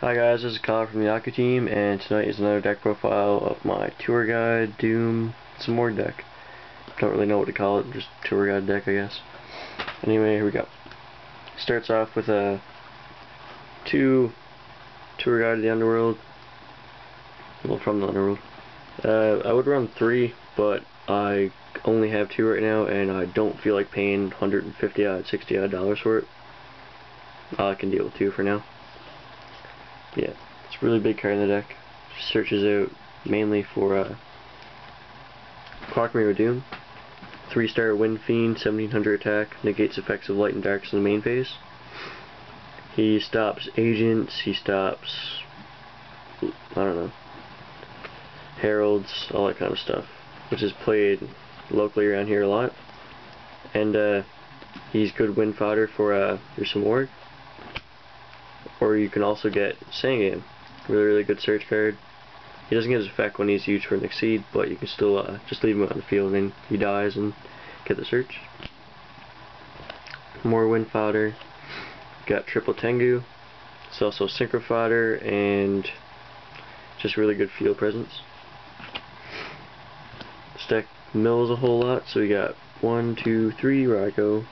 Hi guys, this is Kyle from the Yugioh team, and tonight is another deck profile of my Tour Guide Doom Simorgh deck. Don't really know what to call it, just Tour Guide deck I guess. Anyway, here we go. Starts off with two Tour Guide of the Underworld. Well, from the Underworld. I would run 3, but I only have 2 right now, and I don't feel like paying $150 odd, $60 odd for it. I can deal with 2 for now. Yeah, it's a really big card in the deck. Searches out mainly for Clockmaker Doom. 3-star Wind Fiend, 1700 attack, negates effects of light and darks in the main phase. He stops agents, he stops, I don't know, heralds, all that kind of stuff, which is played locally around here a lot. And he's good wind fodder for your Simorgh. Or you can also get Simorgh, really good search card. He doesn't get his effect when he's used for an exceed, but you can still just leave him on the field and he dies and get the search. More wind fodder. Got triple Tengu. It's also synchro fodder and just really good field presence. This deck mills a whole lot, so we got 1, 2, 3 Ryko.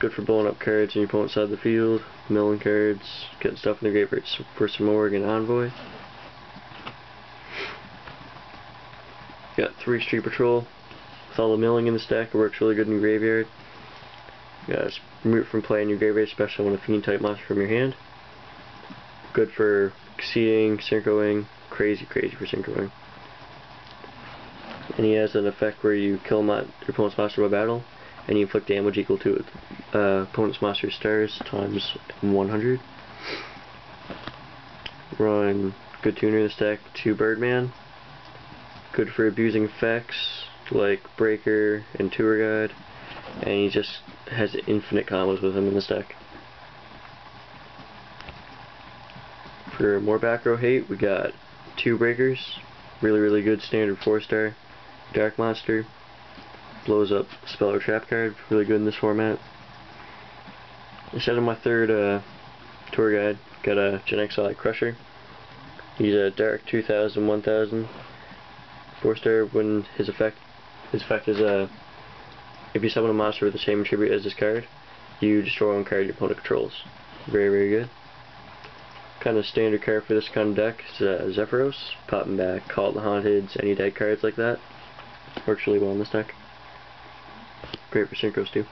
Good for blowing up cards on your opponent's side of the field, milling cards, getting stuff in the graveyard for Simorgh and Envoy. Got 3 Street Patrol. With all the milling in this deck, it works really good in your graveyard. Got remove from play in your graveyard, especially when a Fiend type monster from your hand. Good for exceeding, synchroing, crazy for synchroing. And he has an effect where you kill your opponent's monster by battle, and you inflict damage equal to opponent's monster stars times 100. Run good tuner in this deck, 2 Birdman. Good for abusing effects like Breaker and Tour Guide, and he just has infinite combos with him in this deck. For more back row hate, we got 2 Breakers, really good standard 4-star Dark Monster. Blows up spell or trap card, really good in this format. Instead of my 3rd Tour Guide, got a Gen X Crusher. He's a Dark 2000, 1000, 4-star. When his effect is if you summon a monster with the same attribute as this card, you destroy one card your opponent controls. Very good. Kind of standard card for this kind of deck is Zephyros, popping back Call of the Haunteds, any dead cards like that. Works really well in this deck. Great for synchros too.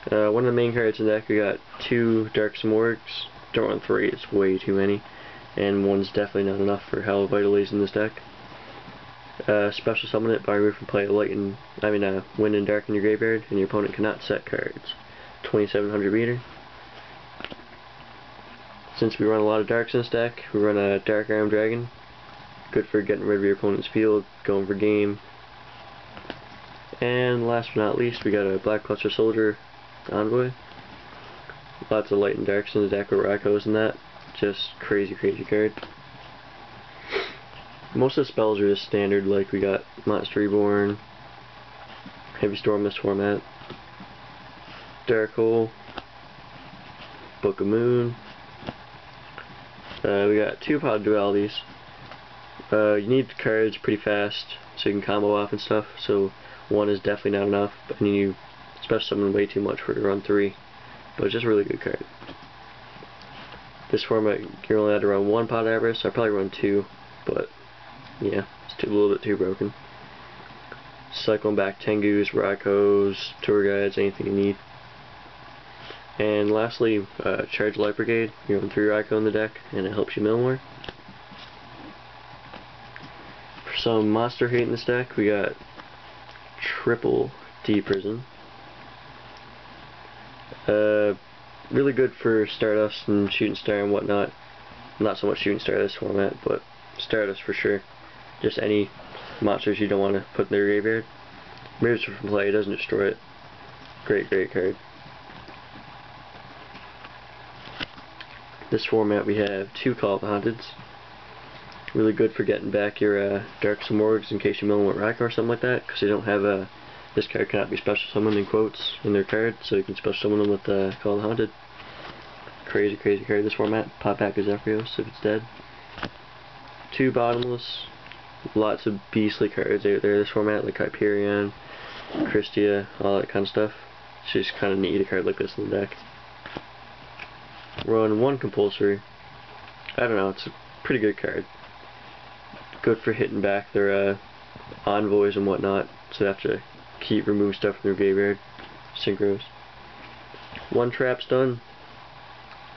One of the main cards in the deck, we got 2 Dark Simorghs. Don't run 3, it's way too many. And 1's definitely not enough for how vital he is in this deck. Special summon it by removing from play wind and dark in your graveyard, and your opponent cannot set cards. 2700 meter. Since we run a lot of darks in this deck, we run a Dark Arm Dragon. Good for getting rid of your opponent's field, going for game. And last but not least, we got a Black Cluster Soldier Envoy. Lots of light and darks in the deck with Rykos and that. Just crazy card. Most of the spells are just standard, like we got Monster Reborn, Heavy Storm in this format, Dark Hole, Book of Moon. We got 2 Pod Dualities. You need cards pretty fast so you can combo off and stuff, so 1 is definitely not enough, but you special summon way too much for it to run 3. But it's just a really good card. This format, you're only allowed to run 1 Pod Avarice, so I'd probably run 2, but yeah, it's a little bit too broken. Cycling back Tengus, Rykos, Tour Guides, anything you need. And lastly, Charge Light Brigade. You run 3 Ryko in the deck, and it helps you mill more. For some monster hate in this deck, we got triple D Prison. Really good for Stardust and Shooting Star and whatnot. Not so much Shooting Star this format, but Stardust for sure. Just any monsters you don't want to put in their graveyard. Moves from play, doesn't destroy it. Great card. This format we have 2 Call of the Haunteds. Really good for getting back your Dark Simorghs in case you mill them with Ryko or something like that, because they don't have this card cannot be special summoned in quotes in their card, so you can special summon them with Call of the Haunted. crazy card this format. Pop back is Zephyros if it's dead. 2 bottomless. Lots of beastly cards out there this format, like Hyperion, Christia, all that kind of stuff. It's just kind of neat to get a card like this in the deck. Run 1 compulsory. I don't know, it's a pretty good card. Good for hitting back their envoys and whatnot, so they have to remove stuff from their graveyard. Synchros. 1 trap stun,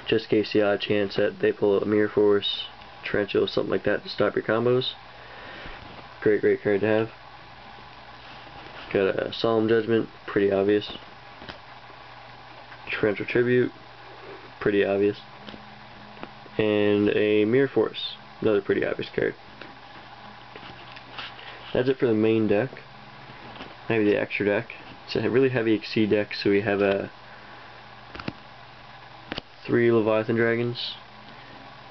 just in case the odd chance that they pull a Mirror Force, Torrential, something like that to stop your combos. Great card to have. Got a Solemn Judgment, pretty obvious. Torrential Tribute, pretty obvious. And a Mirror Force, another pretty obvious card. That's it for the main deck. Maybe the extra deck. It's a really heavy Exceed deck, so we have 3 Leviathan Dragons.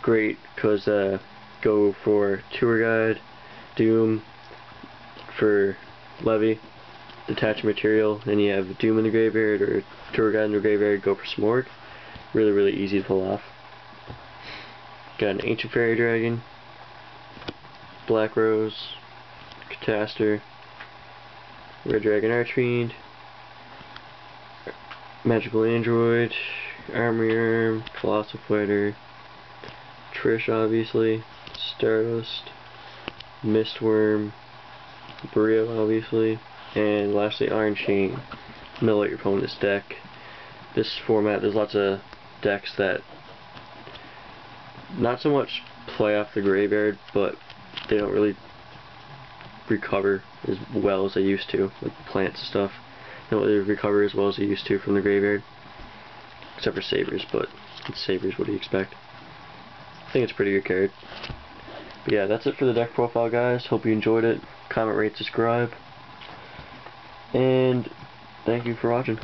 Great, because go for Tour Guide, Doom for Levy, detach material, and you have Doom in the graveyard or Tour Guide in the graveyard, go for Simorgh. Really easy to pull off. Got an Ancient Fairy Dragon, Black Rose, Catastor, Red Dragon Archfiend, Magical Android, Armory Arm, Colossal Fighter, Trish obviously, Stardust, Mistworm, Brio obviously, and lastly Iron Chain. Mill out your opponent's deck. This format, there's lots of decks that not so much play off the graveyard, but they don't really recover as well as they used to, like plants and stuff. They don't really recover as well as they used to from the graveyard, except for Sabers, but it's Sabers, what do you expect? I think it's a pretty good card. But yeah, that's it for the deck profile, guys. Hope you enjoyed it. Comment, rate, subscribe, and thank you for watching.